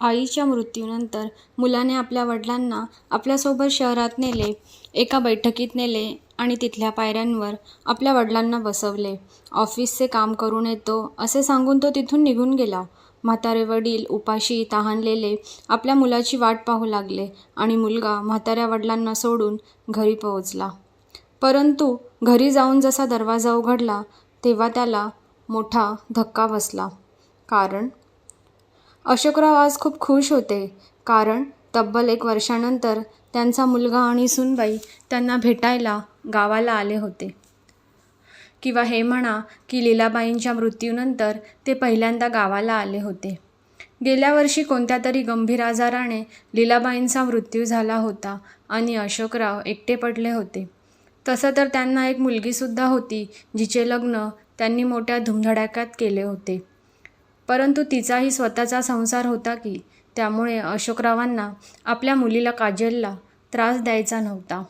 आईच्या मृत्यूनंतर मुलाने आपल्या वडिलांना आपल्यासोबत शहरात नेले, एका बैठकीत नेले आणि तिथल्या पायऱ्यांवर आपल्या वडिलांना बसवले. ऑफिसचे काम करून येतो असे सांगून तो तिथून निघून गेला. म्हातारे वडील उपाशी तहानलेले आपल्या मुलाची वाट पाहू लागले आणि मुलगा म्हाताऱ्या वडिलांना सोडून घरी पोहोचला. परंतु घरी जाऊन जसा दरवाजा उघडला तेव्हा त्याला मोठा धक्का बसला. कारण अशोकराव आज खूप खुश होते. कारण तब्बल 1 वर्षानंतर त्यांचा मुलगा आणि सूनबाई त्यांना भेटायला गावाला आले होते. किंवा हे म्हणा की लीलाबाईंच्या मृत्यूनंतर ते पहिल्यांदा गावाला आले होते. गेल्या वर्षी कोणत्या तरी गंभीर आजाराने लीलाबाईंचा मृत्यू झाला होता आणि अशोकराव एकटे पडले होते. तसं तर त्यांना एक मुलगीसुद्धा होती, जिचे लग्न त्यांनी मोठ्या धुमधडाक्यात केले होते. परंतु तिचाही स्वतःचा संसार होता की, त्यामुळे अशोकरावांना आपल्या मुलीला काजलला त्रास द्यायचा नव्हता.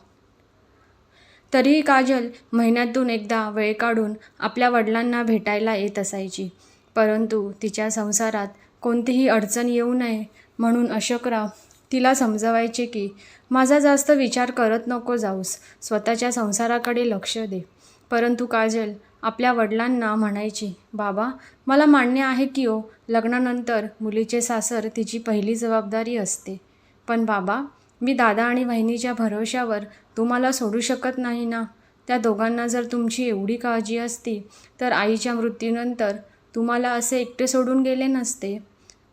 तरीही काजल महिन्यातून एकदा वेळ काढून आपल्या वडिलांना भेटायला येत असायची. परंतु तिच्या संसारात कोणतीही अडचण येऊ नये म्हणून अशोकराव तिला समजवायचे की माझा जास्त विचार करत नको जाऊस, स्वतःच्या संसाराकडे लक्ष दे. परंतु काजल आपल्या वडिलांना म्हणायची, बाबा मला मान्य आहे की लग्नानंतर मुलीचे सासर तिची पहिली जबाबदारी असते. पण बाबा मी दादा आणि वहिनीच्या भरोश्यावर तुम्हाला सोडू शकत नाही ना. त्या दोघांना जर तुमची एवढी काळजी असती तर आईच्या मृत्यूनंतर तुम्हाला असे एकटे सोडून गेले नसते.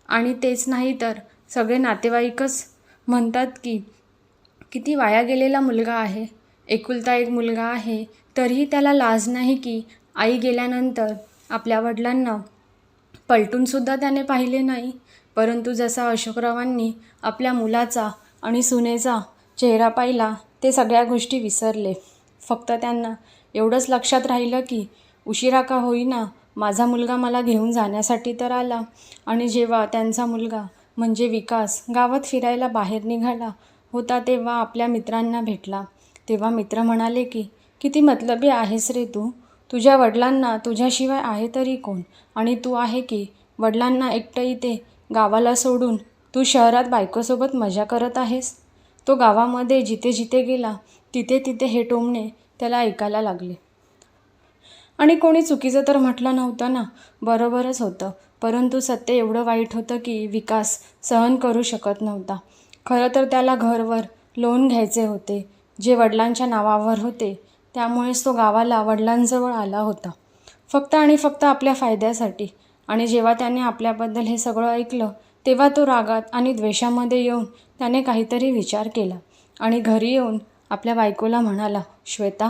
आणि तेच नाही तर सगळे नातेवाईकच म्हणतात की किती वाया गेलेला मुलगा आहे. एकुलता एक मुलगा आहे तरीही त्याला लाज नाही की आई गेल्यानंतर आपल्या वडिलांना पलटूनसुद्धा त्याने पाहिले नाही. परंतु जसा अशोकरावांनी आपल्या मुलाचा आणि सुनेचा चेहरा पाहिला ते सगळ्या गोष्टी विसरले. फक्त त्यांना एवढंच लक्षात राहिलं की उशिरा का होईना माझा मुलगा मला घेऊन जाण्यासाठी तर आला. आणि जेव्हा त्यांचा मुलगा म्हणजे विकास गावात फिरायला बाहेर निघाला होता तेव्हा आपल्या मित्रांना भेटला. तेव्हा मित्र म्हणाले की किती मतलबी आहेस रे तू. तुझ्या वडिलांना तुझ्याशिवाय आहे तरी कोण, आणि तू आहे की वडिलांना एकटं इथे गावाला सोडून तू शहरात बायकोसोबत मजा करत आहेस. तो गावामध्ये जिथे जिथे गेला तिथे तिथे हे टोमणे त्याला ऐकायला लागले. आणि कोणी चुकीचं तर म्हटलं नव्हतं ना, बरोबरच होतं. परंतु सत्य एवढं वाईट होतं की विकास सहन करू शकत नव्हता. खरं तर त्याला घरवर लोन घ्यायचे होते जे वडिलांच्या नावावर होते. त्यामुळेच तो गावाला वडिलांजवळ आला होता, फक्त आणि फक्त आपल्या फायद्यासाठी. आणि जेव्हा त्याने आपल्याबद्दल हे सगळं ऐकलं तेव्हा तो रागात आणि द्वेषामध्ये येऊन त्याने काहीतरी विचार केला आणि घरी येऊन आपल्या बायकोला म्हणाला, श्वेता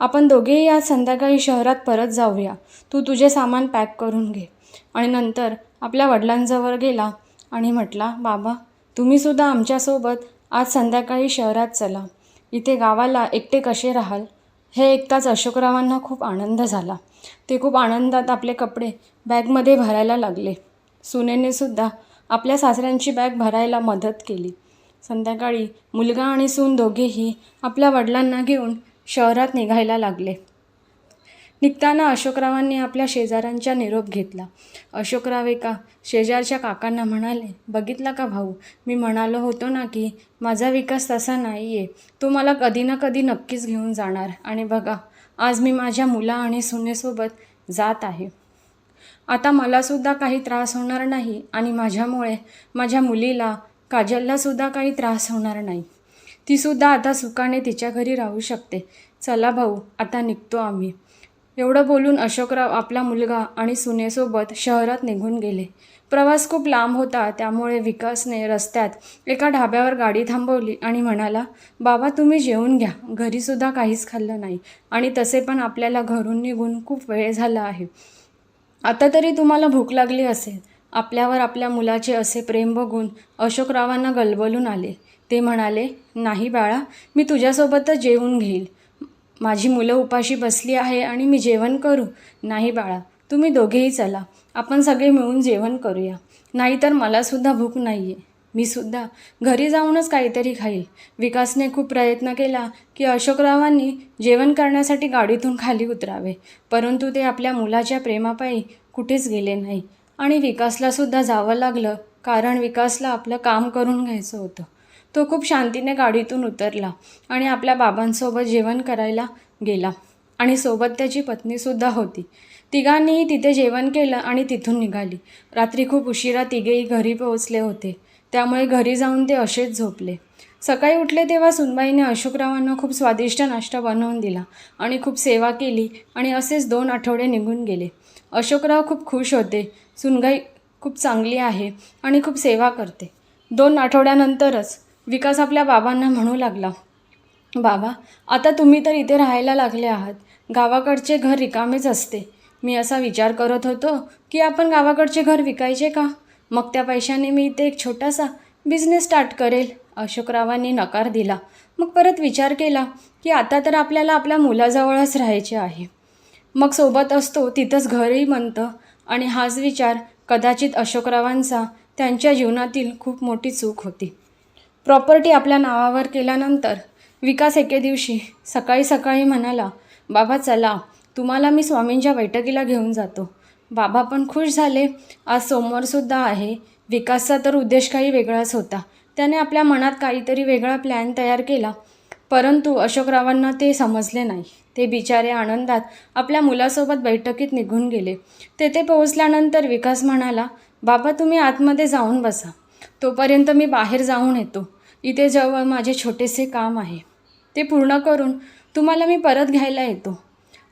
आपण दोघेही आज संध्याकाळी शहरात परत जाऊया. तू तुझे सामान पॅक करून घे. आणि नंतर आपल्या वडिलांजवळ गेला आणि म्हटला, बाबा तुम्हीसुद्धा आमच्यासोबत आज संध्याकाळी शहरात चला. इथे गावाला एकटे कसे राहाल. हे ऐकताच अशोकरावांना खूप आनंद झाला. ते खूप आनंदात आपले कपडे बॅगमध्ये भरायला लागले. सुनेने सुद्धा आपल्या सासऱ्यांची बॅग भरायला मदत केली. संध्याकाळी मुलगा आणि सून दोघेही आपल्या वडिलांना घेऊन शहरात निघायला लागले. निघताना अशोकरावांनी आपल्या शेजाऱ्यांचा निरोप घेतला. अशोकराव एका शेजारच्या काकांना म्हणाले, बघितला का भाऊ, मी म्हणालो होतो ना की माझा विकास तसा नाही आहे. तो मला कधी ना कधी नक्कीच घेऊन जाणार. आणि बघा आज मी माझ्या मुला आणि सुनेसोबत जात आहे. आता मलासुद्धा काही त्रास होणार नाही आणि माझ्यामुळे माझ्या मुलीला काजललासुद्धा काही त्रास होणार नाही. तीसुद्धा आता सुखाने तिच्या घरी राहू शकते. चला भाऊ आता निघतो आम्ही. एवढं बोलून अशोकराव आपला मुलगा आणि सुनेसोबत शहरात निघून गेले. प्रवास खूप लांब होता त्यामुळे विकासने रस्त्यात एका ढाब्यावर गाडी थांबवली आणि म्हणाला, बाबा तुम्ही जेवून घ्या. घरीसुद्धा काहीच खाल्लं नाही आणि तसे पण आपल्याला घरून निघून खूप वेळ झाला आहे. आता तरी तुम्हाला भूक लागली असेल. आपल्यावर आपल्या मुलाचे असे प्रेम बघून अशोकरावांना गलबलून आले. ते म्हणाले, नाही बाळा मी तुझ्यासोबतच जेवून घेईल. माझी मुलं उपाशी बसली आहे आणि मी जेवण करू. नाही बाळा तुम्ही दोघेही चला, आपण सगळे मिळून जेवण करूया. नाहीतर मलासुद्धा भूक नाही आहे. मी सुद्धा घरी जाऊनच काहीतरी खाईल. विकासने खूप प्रयत्न केला की अशोकरावांनी जेवण करण्यासाठी गाडीतून खाली उतरावे. परंतु ते आपल्या मुलाच्या प्रेमापायी कुठेच गेले नाही आणि विकासलासुद्धा जावं लागलं कारण विकासला आपलं काम करून घ्यायचं होतं. तो खूप शांतीने गाडीतून उतरला आणि आपल्या बाबांसोबत जेवण करायला गेला आणि सोबत त्याची पत्नीसुद्धा होती. तिघांनीही तिथे जेवण केलं आणि तिथून निघाली. रात्री खूप उशिरा तिघेही घरी पोहोचले होते, त्यामुळे घरी जाऊन ते असेच झोपले. सकाळी उठले तेव्हा सुनबाईने अशोकरावांना खूप स्वादिष्ट नाश्ता बनवून दिला आणि खूप सेवा केली आणि असेच 2 आठवडे निघून गेले. अशोकराव खूप खुश होते. सुनबाई खूप चांगली आहे आणि खूप सेवा करते. 2 आठवड्यानंतरच विकास आपल्या बाबांना म्हणू लागला, बाबा, आता तुम्ही तर इथे राहायला लागले आहात. गावाकडचे घर रिकामेच असते. मी असा विचार करत होतो की आपण गावाकडचे घर विकायचे का? मग त्या पैशाने मी इथे एक छोटासा बिझनेस स्टार्ट करेल. अशोकरावांनी नकार दिला. मग परत विचार केला की आता तर आपल्याला आपल्या मुलाजवळच राहायचे आहे. मग सोबत असतो तिथंच घरही बनतं आणि हाच विचार कदाचित अशोकरावांचा त्यांच्या जीवनातील खूप मोठी चूक होती. प्रॉपर्टी आपल्या नावावर केल्यानंतर विकास एके दिवशी सकाळी सकाळी म्हणाला, बाबा चला, तुम्हाला मी स्वामींच्या बैठकीला घेऊन जातो. बाबा पण खुश झाले. आज सोमवारसुद्धा आहे. विकासचा तर उद्देश काही वेगळाच होता. त्याने आपल्या मनात काहीतरी वेगळा प्लॅन तयार केला, परंतु अशोकरावांना ते समजले नाही. ते बिचारे आनंदात आपल्या मुलासोबत बैठकीत निघून गेले. तेथे पोहोचल्यानंतर विकास म्हणाला, बाबा तुम्ही आतमध्ये जाऊन बसा, तोपर्यंत मी बाहेर जाऊन येतो. इथे जवळ माझे छोटेसे काम आहे, ते पूर्ण करून तुम्हाला मी परत घ्यायला येतो.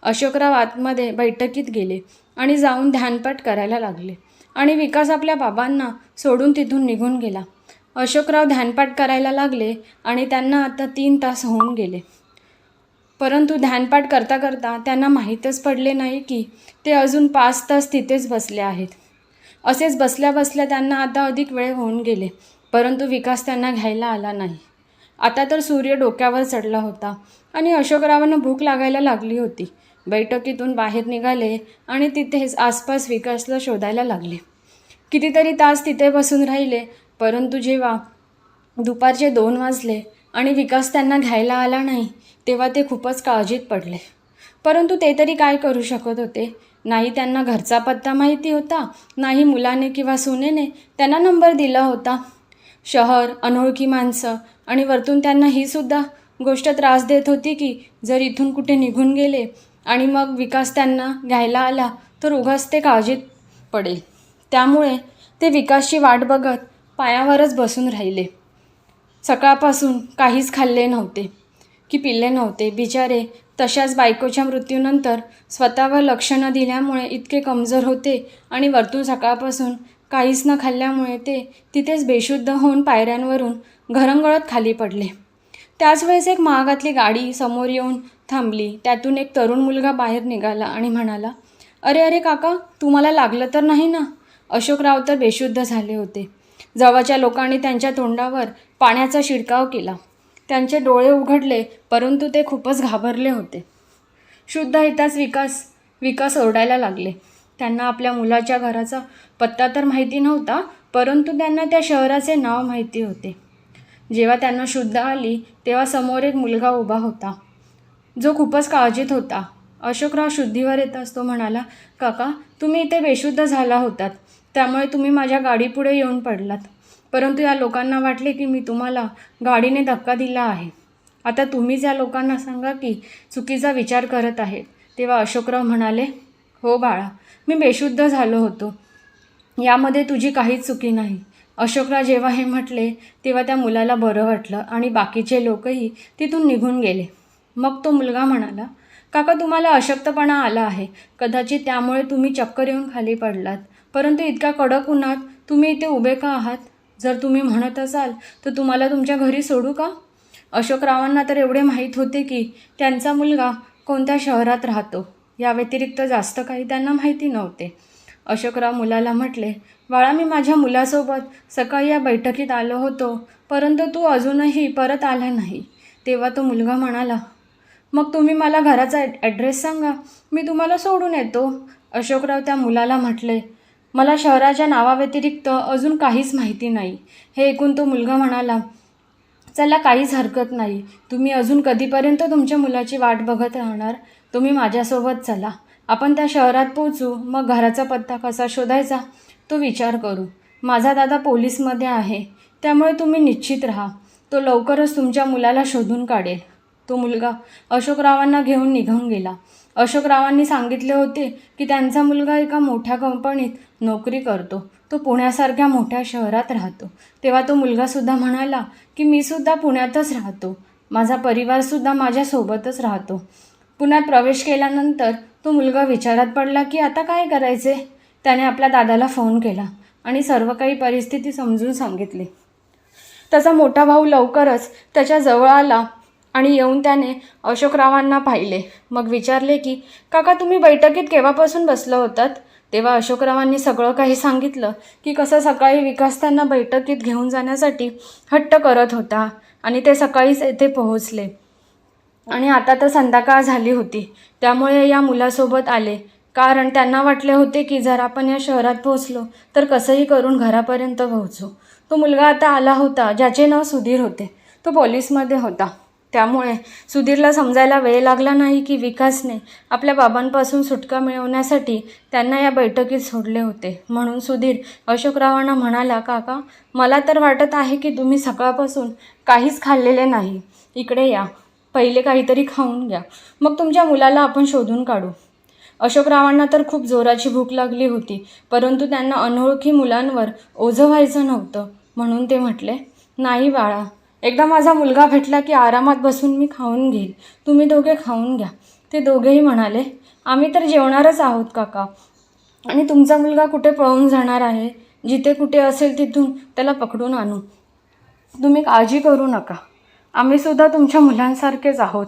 अशोकराव आतमध्ये बैठकीत गेले आणि जाऊन ध्यानपाठ करायला लागले आणि विकास आपल्या बाबांना सोडून तिथून निघून गेला. अशोकराव ध्यानपाठ करायला लागले आणि त्यांना आता 3 तास होऊन गेले. परंतु ध्यानपाठ करता करता त्यांना माहीतच पडले नाही की ते अजून 5 तास तिथेच बसले आहेत. असेच बसल्या बसल्या त्यांना आता अधिक वेळ होऊन गेले, परंतु विकास त्यांना घ्यायला आला नाही. आता तर सूर्य डोक्यावर चढला होता आणि अशोकरावांना भूक लागायला लागली होती. बैठकीतून बाहेर निघाले आणि तिथेच आसपास विकासला शोधायला लागले. कितीतरी तास तिथे बसून राहिले, परंतु जेव्हा दुपारचे 2 वाजले आणि विकास त्यांना घ्यायला आला नाही, तेव्हा ते खूपच काळजीत पडले. परंतु ते तरी काय करू शकत होते? नाही त्यांना घरचा पत्ता माहिती होता, नाही मुलाने किंवा सुनेने त्यांना नंबर दिला होता. शहर, अनोळखी माणसं आणि वरतून त्यांना ही सुद्धा गोष्ट त्रास देत होती की जर इथून कुठे निघून गेले आणि मग विकास त्यांना घ्यायला आला तर उगाच ते काळजीत पडेल. त्यामुळे ते विकासची वाट बघत पायावरच बसून राहिले. सकाळपासून काहीच खाल्ले नव्हते की पिल्ले नव्हते. बिचारे तशाच बायकोच्या मृत्यूनंतर स्वतःवर लक्ष न दिल्यामुळे इतके कमजोर होते आणि वरतून सकाळपासून काहीच न खाल्ल्यामुळे ते तिथेच बेशुद्ध होऊन पायऱ्यांवरून घरंगळत खाली पडले. त्याच वेळेस एक महागातली गाडी समोर येऊन थांबली. त्यातून एक तरुण मुलगा बाहेर निघाला आणि म्हणाला, अरे अरे काका, तुम्हाला लागलं तर नाही ना? अशोकराव तर बेशुद्ध झाले होते. जवळच्या लोकांनी त्यांच्या तोंडावर पाण्याचा शिडकाव केला. त्यांचे डोळे उघडले, परंतु ते खूपच घाबरले होते. शुद्ध येताच विकास ओरडायला लागले. त्यांना आपल्या मुलाच्या घराचा पत्ता तर माहिती नव्हता, परंतु त्यांना त्या शहराचे नाव माहिती होते. जेव्हा त्यांना शुद्ध आली तेव्हा समोर एक मुलगा उभा होता, जो खूपच काळजीत होता. अशोकराव शुद्धीवर येताच तो म्हणाला, काका, तुम्ही इथे बेशुद्ध झाला होतात, त्यामुळे तुम्ही माझ्या गाडीपुढे येऊन पडलात. परंतु या लोकांना वाटले की मी तुम्हाला गाडीने धक्का दिला आहे. आता तुम्हीच या लोकांना सांगा की चुकीचा विचार करत आहेत. तेव्हा अशोकराव म्हणाले, हो बाळा, मी बेशुद्ध झालो होतो, यामध्ये तुझी काहीच चुकी नाही. अशोकराव जेव्हा हे म्हटले तेव्हा त्या मुलाला बरं वाटलं आणि बाकीचे लोकही तिथून निघून गेले. मग तो मुलगा म्हणाला, काका, तुम्हाला अशक्तपणा आला आहे, कदाचित त्यामुळे तुम्ही चक्कर येऊन खाली पडलात. परंतु इतक्या कडक उन्हात तुम्ही इथे उभे का आहात? जर तुम्ही म्हणत असाल तर तुम्हाला तुमच्या घरी सोडू का? अशोकरावांना तर एवढे माहीत होते की त्यांचा मुलगा कोणत्या शहरात राहतो, या व्यतिरिक्त जास्त काही त्यांना माहिती नव्हते. अशोकराव मुलाला म्हटले, बाळा, मी माझ्या मुलासोबत सकाळी या बैठकीत आलो होतो, परंतु तू अजूनही परत आला नाही. तेव्हा तो मुलगा म्हणाला, मग तुम्ही मला घराचा ॲड्रेस सांगा, मी तुम्हाला सोडून येतो. अशोकराव त्या मुलाला म्हटले, मला शहराच्या नावाव्यतिरिक्त अजून काहीच माहिती नाही. हे ऐकून तो मुलगा म्हणाला, चला, काहीच हरकत नाही. तुम्ही अजून कधीपर्यंत तुमच्या मुलाची वाट बघत राहणार? तुम्ही माझ्यासोबत चला, आपण त्या शहरात पोहोचू, मग घराचा पत्ता कसा शोधायचा तो विचार करू. माझा दादा पोलीसमध्ये आहे, त्यामुळे तुम्ही निश्चित राहा. तो लवकरच तुमच्या मुलाला शोधून काढेल. तो मुलगा अशोकरावांना घेऊन निघून गेला. अशोकरावांनी सांगितले होते की त्यांचा मुलगा एका मोठ्या कंपनीत नोकरी करतो. तो पुण्यासारख्या मोठ्या शहरात राहतो. तेव्हा तो मुलगासुद्धा म्हणाला की मीसुद्धा पुण्यातच राहतो. माझा परिवारसुद्धा माझ्यासोबतच राहतो. पुण्यात प्रवेश केल्यानंतर तो मुलगा विचारात पडला की आता काय करायचे. त्याने आपल्या दादाला फोन केला आणि सर्व काही परिस्थिती समजून सांगितली. त्याचा मोठा भाऊ लवकरच त्याच्या जवळ आला आणि येऊन त्याने अशोकरावांना पाहिले. मग विचारले की काका, तुम्ही बैठकीत केव्हापासून बसला होतात? तेव्हा अशोकरावांनी सगळं काही सांगितलं की कसं सकाळी विकास त्यांना बैठकीत घेऊन जाण्यासाठी हट्ट करत होता आणि ते सकाळीच येथे पोहोचले आणि आता तर संध्याकाळ झाली होती, त्यामुळे या मुलासोबत आले. कारण त्यांना वाटले होते की जर आपण या शहरात पोहोचलो तर कसंही करून घरापर्यंत पोहोचू. तो मुलगा आता आला होता, ज्याचे नाव सुधीर होते. तो पोलीसमध्ये होता. त्यामुळे सुधीरला समजायला वेळ लागला नाही की विकासने आपल्या बाबांपासून सुटका मिळवण्यासाठी त्यांना या बैठकीत सोडले होते. म्हणून सुधीर अशोकरावांना म्हणाला, काका, मला तर वाटत आहे की तुम्ही सकाळपासून काहीच खाल्लेले नाही. इकडे या, पहिले काहीतरी खाऊन घ्या, मग तुमच्या मुलाला आपण शोधून काढू. अशोकरावांना तर खूप जोराची भूक लागली होती, परंतु त्यांना अनोळखी मुलांवर ओझं व्हायचं नव्हतं. म्हणून ते म्हटले, नाही बाळा, एकदा माझा मुलगा भेटला की आरामात बसून मी खाऊन घेईल, तुम्ही दोघे खाऊन घ्या. ते दोघेही म्हणाले, आम्ही तर जेवणारच आहोत काका, आणि तुमचा मुलगा कुठे पळून जाणार आहे. जिथे कुठे असेल तिथून त्याला पकडून आणू. तुम्ही काळजी करू नका, आम्हीसुद्धा तुमच्या मुलांसारखेच आहोत.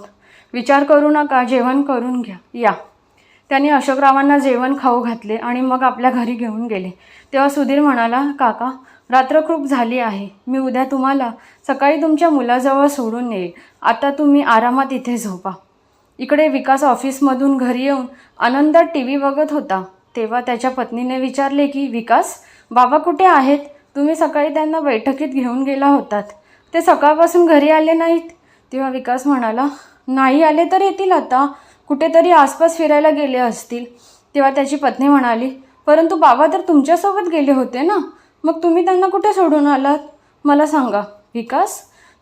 विचार करू नका, जेवण करून घ्या, या. त्यांनी अशोकरावांना जेवण खाऊ घातले आणि मग आपल्या घरी घेऊन गेले. तेव्हा सुधीर म्हणाला, काका, रात्र खूप झाली आहे, मी उद्या तुम्हाला सकाळी तुमच्या मुलाजवळ सोडून येईल. आता तुम्ही आरामात इथे झोपा. इकडे विकास ऑफिसमधून घरी येऊन आनंदात TV बघत होता. तेव्हा त्याच्या पत्नीने विचारले की विकास, बाबा कुठे आहेत? तुम्ही सकाळी त्यांना बैठकीत घेऊन गेला होतात, ते सकाळपासून घरी आले नाहीत. तेव्हा विकास म्हणाला, नाही आले तर येतील, आता कुठेतरी आसपास फिरायला गेले असतील. तेव्हा त्याची पत्नी म्हणाली, परंतु बाबा तर तुमच्यासोबत गेले होते ना, मग तुम्ही त्यांना कुठे सोडून आलात? मला सांगा. विकास,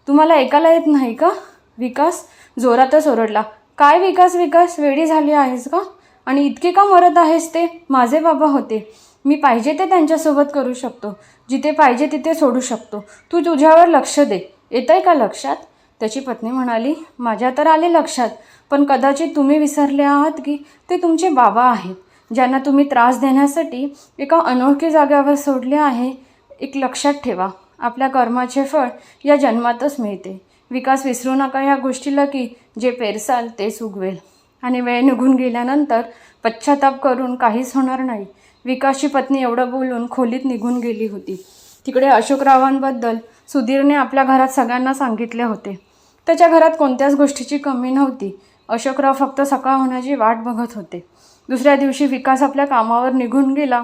तुम्हाला ऐकायला येत नाही का? विकास जोरातच ओरडला, काय विकास, विकास वेडी झाली आहेस का? आणि इतके का मरत आहेस? ते माझे बाबा होते, मी पाहिजे ते त्यांच्यासोबत करू शकतो, जिथे पाहिजे तिथे सोडू शकतो. तू तुझ्यावर लक्ष दे, येतंय का लक्षात? त्याची पत्नी म्हणाली, माझ्या तर आले लक्षात, पण कदाचित तुम्ही विसरले आहात की ते तुमचे बाबा आहेत, ज्यांना तुम्ही त्रास देण्यासाठी एका अनोळखी जागेवर सोडले आहे. एक लक्षात ठेवा, आपल्या कर्माचे फळ या जन्मातच मिळते. विकास, विसरू नका या गोष्टीला की जे पेरसाल तेच उगवेल. आणि वेळ निघून गेल्यानंतर पश्चाताप करून काहीच होणार नाही. विकासची पत्नी एवढं बोलून खोलीत निघून गेली होती. तिकडे अशोकरावांबद्दल सुधीरने आपल्या घरात सगळ्यांना सांगितले होते. त्याच्या घरात कोणत्याच गोष्टीची कमी नव्हती. अशोकराव फक्त सकाळ होण्याची वाट बघत होते. दुसऱ्या दिवशी विकास आपल्या कामावर निघून गेला,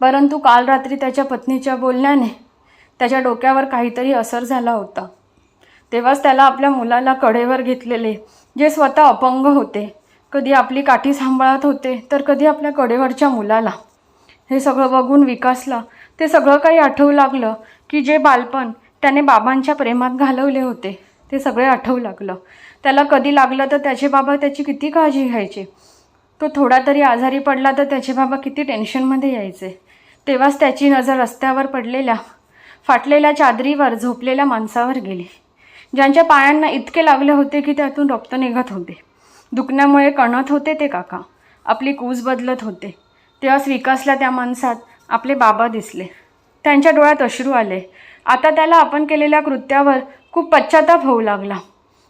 परंतु काल रात्री त्याच्या पत्नीच्या बोलण्याने त्याच्या डोक्यावर काहीतरी असर झाला होता. तेव्हाच त्याला आपल्या मुलाला कडेवर घेतलेले, जे स्वतः अपंग होते, कधी आपली काठी सांभाळत होते तर कधी आपल्या कडेवरच्या मुलाला, हे सगळं बघून विकासला ते सगळं काही आठवू लागलं की जे बालपण त्याने बाबांच्या प्रेमात घालवले होते ते सगळे आठवू लागलं. त्याला कधी लागलं तर त्याचे बाबा त्याची किती काळजी घ्यायचे. तो थोडा तरी आजारी पडला तर त्याचे बाबा किती टेन्शनमध्ये यायचे. तेव्हाच त्याची नजर रस्त्यावर पडलेल्या फाटलेल्या चादरीवर झोपलेल्या माणसावर गेली, ज्यांच्या पायांना इतके लागले होते की त्यातून रक्त निघत होते. दुखण्यामुळे कणत होते ते काका, आपली कूस बदलत होते. तेव्हाच विकासला त्या माणसात आपले बाबा दिसले. त्यांच्या डोळ्यात अश्रू आले. आता त्याला आपण केलेल्या कृत्यावर खूप पश्चाताप होऊ लागला.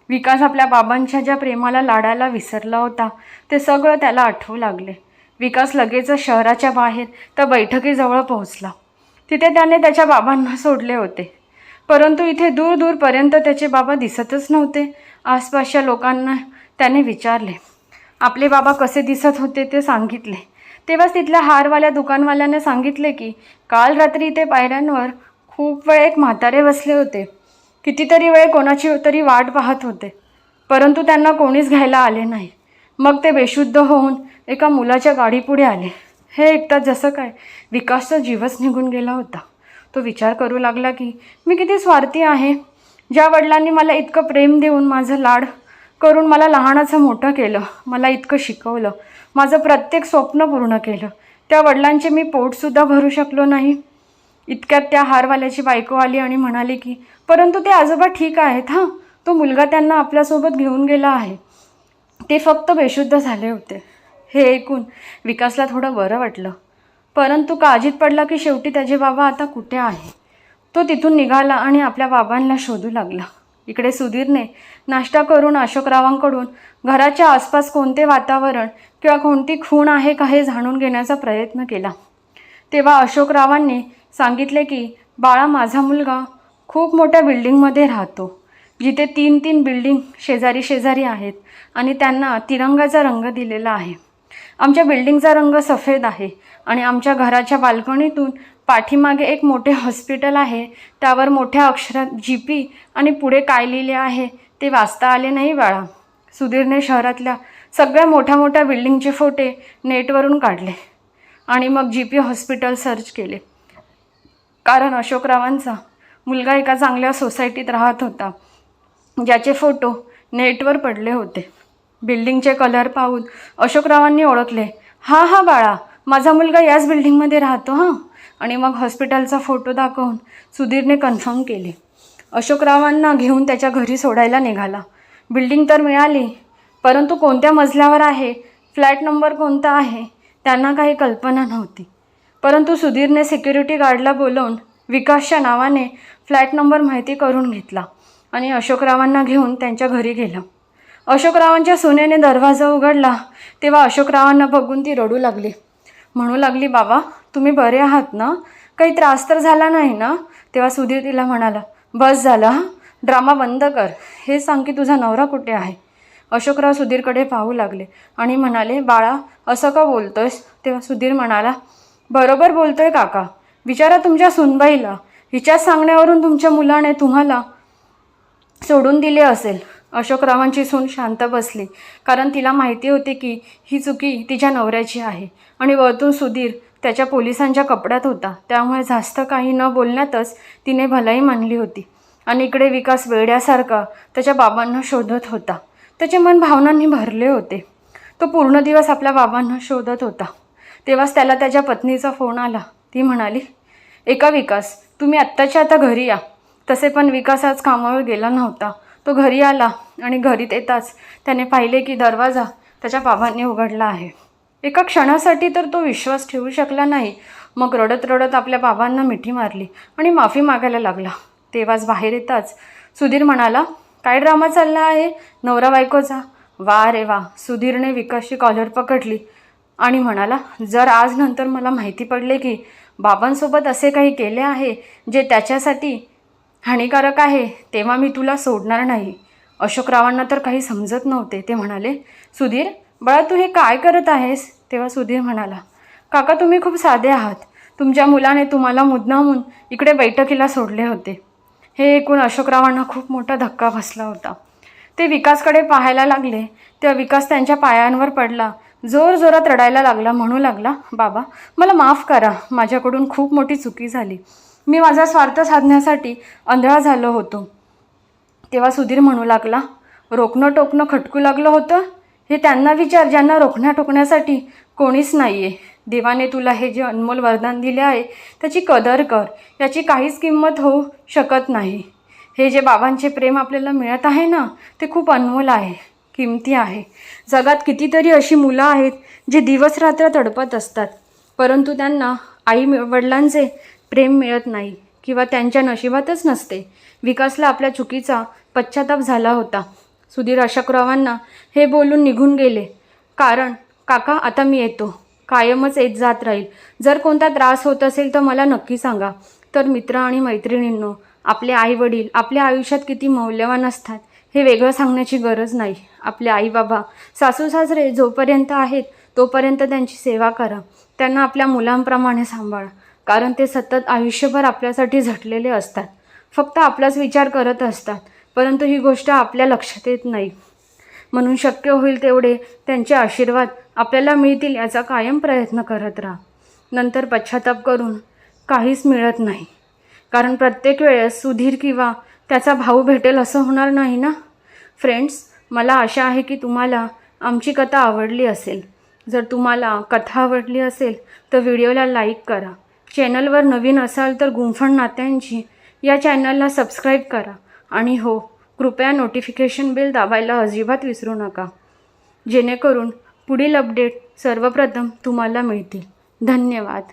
विकास आपल्या बाबांच्या ज्या प्रेमाला, लाडाला विसरला होता ते सगळं त्याला आठवू लागले. विकास लगेचच शहराच्या बाहेर त्या बैठकीजवळ पोहोचला. तिथे त्याने त्याच्या बाबांना सोडले होते, परंतु इथे दूर दूरपर्यंत त्याचे बाबा दिसतच नव्हते. आसपासच्या लोकांना त्याने विचारले, आपले बाबा कसे दिसत होते ते सांगितले. तेव्हाच तिथल्या हारवाल्या दुकानवाल्याने सांगितले की काल रात्री इथे पायऱ्यांवर खूप वेळ एक म्हातारे बसले होते. कितीतरी वेळ कोणाची तरी वाट पाहत होते, परंतु त्यांना कोणीच घ्यायला आले नाही. मग ते बेशुद्ध होऊन एका मुलाच्या गाडीपुढे आले. हे ऐकताच जसं काय विकासचा जीवच निघून गेला होता. तो विचार करू लागला की मी किती स्वार्थी आहे. ज्या वडिलांनी मला इतकं प्रेम देऊन माझं लाड करून मला लहानाचं मोठं केलं, मला इतकं शिकवलं, माझं प्रत्येक स्वप्न पूर्ण केलं, त्या वडिलांचे मी पोटसुद्धा भरू शकलो नाही. इतक्यात त्या हारवाल्याची बायको आली आणि म्हणाली की परंतु ते आजोबा ठीक आहेत हां, तो मुलगा त्यांना आपल्यासोबत घेऊन गेला आहे, ते फक्त बेशुद्ध झाले होते. हे ऐकून विकासला थोडं बरं वाटलं, परंतु काळजीत पडला की शेवटी त्याचे बाबा आता कुठे आहे. तो तिथून निघाला आणि आपल्या बाबांना शोधू लागला. इकडे सुधीरने नाश्ता करून अशोकरावांकडून घराच्या आसपास कोणते वातावरण किंवा कोणती खूण आहे का हे जाणून घेण्याचा प्रयत्न केला. तेव्हा अशोकरावांनी सांगितले की बाळा, माझा मुलगा खूप मोठ्या बिल्डिंगमध्ये राहतो, जिथे 3-3 बिल्डिंग शेजारी शेजारी आहेत आणि त्यांना तिरंगाचा रंग दिलेला आहे. आमच्या बिल्डिंगचा रंग सफेद आहे आणि आमच्या घराच्या बाल्कनीतून पाठीमागे एक मोठे हॉस्पिटल आहे, त्यावर मोठ्या अक्षरात GP आणि पुढे काय लिहिले आहे ते वाचता आले नाही बाळा. सुधीरने शहरातल्या सगळ्या मोठ्या मोठ्या बिल्डिंगचे फोटे नेटवरून काढले आणि मग GP हॉस्पिटल सर्च केले, कारण अशोकरावांचा मुलगा एका चांगल्या सोसायटीत राहत होता ज्याचे फोटो नेटवर पडले होते. बिल्डिंगचे कलर पाहून अशोकरावांनी ओळखले, हा बाळा, माझा मुलगा याच बिल्डिंगमध्ये राहतो हां. आणि मग हॉस्पिटलचा फोटो दाखवून सुधीरने कन्फर्म केले. अशोकरावांना घेऊन त्याच्या घरी सोडायला निघाला. बिल्डिंग तर मिळाली, परंतु कोणत्या मजल्यावर आहे, फ्लॅट नंबर कोणता आहे, त्यांना काही कल्पना नव्हती. परंतु सुधीरने सिक्युरिटी गार्डला बोलवून विकासच्या नावाने फ्लॅट नंबर माहिती करून घेतला आणि अशोकरावांना घेऊन त्यांच्या घरी गेला. अशोकरावांच्या सुनेने दरवाजा उघडला तेव्हा अशोकरावांना बघून ती रडू लागली. म्हणू लागली, बाबा तुम्ही बरे आहात ना, काही त्रास तर झाला नाही ना. तेव्हा सुधीर तिला म्हणाला, बस झालं हां, ड्रामा बंद कर, हे सांग की तुझा नवरा कुठे आहे. अशोकराव सुधीरकडे पाहू लागले आणि म्हणाले, बाळा असं का बोलतोयस. तेव्हा सुधीर म्हणाला, बरोबर बोलतोय काका, विचारा तुमच्या सुनबाईला, हिच्याच सांगण्यावरून तुमच्या मुलाने तुम्हाला सोडून दिले असेल. अशोकरावांची सून शांत बसली, कारण तिला माहिती होती की ही चुकी तिच्या नवऱ्याची आहे आणि वरतून सुधीर त्याच्या पोलिसांच्या कपड्यात होता, त्यामुळे जास्त काही न बोलण्यातच तिने भलाई मानली होती. आणि इकडे विकास वेड्यासारखा त्याच्या बाबांना शोधत होता. त्याचे मन भावनांनी भरले होते. तो पूर्ण दिवस आपल्या बाबांना शोधत होता. तेव्हाच त्याला त्याच्या पत्नीचा फोन आला. ती म्हणाली, एका विकास, तुम्ही आत्ताच्या आता घरी या. तसे पण विकास आज कामावर गेला नव्हता. तो घरी आला आणि घरीत येताच त्याने पाहिले की दरवाजा त्याच्या बाबांनी उघडला आहे. एका क्षणासाठी तर तो विश्वास ठेवू शकला नाही. मग रडत रडत आपल्या बाबांना मिठी मारली आणि माफी मागायला लागला. तेव्हाच बाहेर येताच सुधीर म्हणाला, काय ड्रामा चालला आहे नवरा बायकोचा. वा रे वा. सुधीरने विकासची कॉलर पकडली आणि म्हणाला, जर आज नंतर मला माहिती पडले की बाबांसोबत असे काही केले आहे जे त्याच्यासाठी हानिकारक आहे, तेव्हा मी तुला सोडणार नाही. अशोकरावांना तर काही समजत नव्हते. ते म्हणाले, सुधीर बाळा तू हे काय करत आहेस. तेव्हा सुधीर म्हणाला, काका तुम्ही खूप साधे आहात, तुमच्या मुलाने तुम्हाला मुद्दामून इकडे बैठकीला सोडले होते. हे ऐकून अशोकरावांना खूप मोठा धक्का बसला होता. ते विकासकडे पाहायला लागले तेव्हा विकास त्यांच्या पायांवर पडला, जोरजोरात रडायला लागला. म्हणू लागला, बाबा मला माफ करा, माझ्याकडून खूप मोठी चुकी झाली, मी माझा स्वार्थ साधण्यासाठी आंधळा झालो होतो. तेव्हा सुधीर म्हणू लागला, रोखणं टोकणं खटकू लागलं होतं, हे त्यांना विचार ज्यांना रोखण्या टोकण्यासाठी कोणीच नाही आहे. देवाने तुला हे जे अनमोल वरदान दिले आहे त्याची कदर कर, याची काहीच किंमत होऊ शकत नाही. हे जे बाबांचे प्रेम आपल्याला मिळत आहे ना, ते खूप अनमोल आहे, किमती आहे. जगात कितीतरी अशी मुलं आहेत जे दिवस रात्र तडपत असतात, परंतु त्यांना आई वडिलांचे प्रेम मिळत नाही किंवा त्यांच्या नशिबातच नसते. विकासला आपल्या चुकीचा पश्चाताप झाला होता. सुधीर अशोकरावांना हे बोलून निघून गेले, कारण काका आता मी येतो, कायमच येत जात राहील. जर कोणता त्रास होत असेल तर मला नक्की सांगा. तर मित्र आणि मैत्रिणींनो, आपले आई वडील आपल्या आयुष्यात किती मौल्यवान असतात हे वेगळं सांगण्याची गरज नाही. आपले आई बाबा सासू सासरे जोपर्यंत आहेत तोपर्यंत त्यांची सेवा करा, त्यांना आपल्या मुलांप्रमाणे सांभाळा, कारण ते सतत आयुष्यभर आपल्यासाठी झटलेले असतात, फक्त आपलाच विचार करत असतात, परंतु ही गोष्ट आपल्या लक्षात येत नाही. म्हणून शक्य होईल तेवढे त्यांचे आशीर्वाद आपल्याला मिळतील याचा कायम प्रयत्न करत राहा. नंतर पश्चाताप करून काहीच मिळत नाही. कारण प्रत्येक वेळेस सुधीर किंवा त्याचा भाऊ भेटेल असं होणार नाही ना. फ्रेंड्स, मला आशा आहे की तुम्हाला आमची कथा आवडली असेल. जर तुम्हाला कथा आवडली असेल तर व्हिडिओला लाईक करा. चॅनलवर नवीन असाल तर गुंफण नात्यांची या चॅनलला सबस्क्राईब करा. आणि हो, कृपया नोटिफिकेशन बेल दाबायला अजिबात विसरू नका, जेणेकरून पुढील अपडेट सर्वप्रथम तुम्हाला मिळतील. धन्यवाद.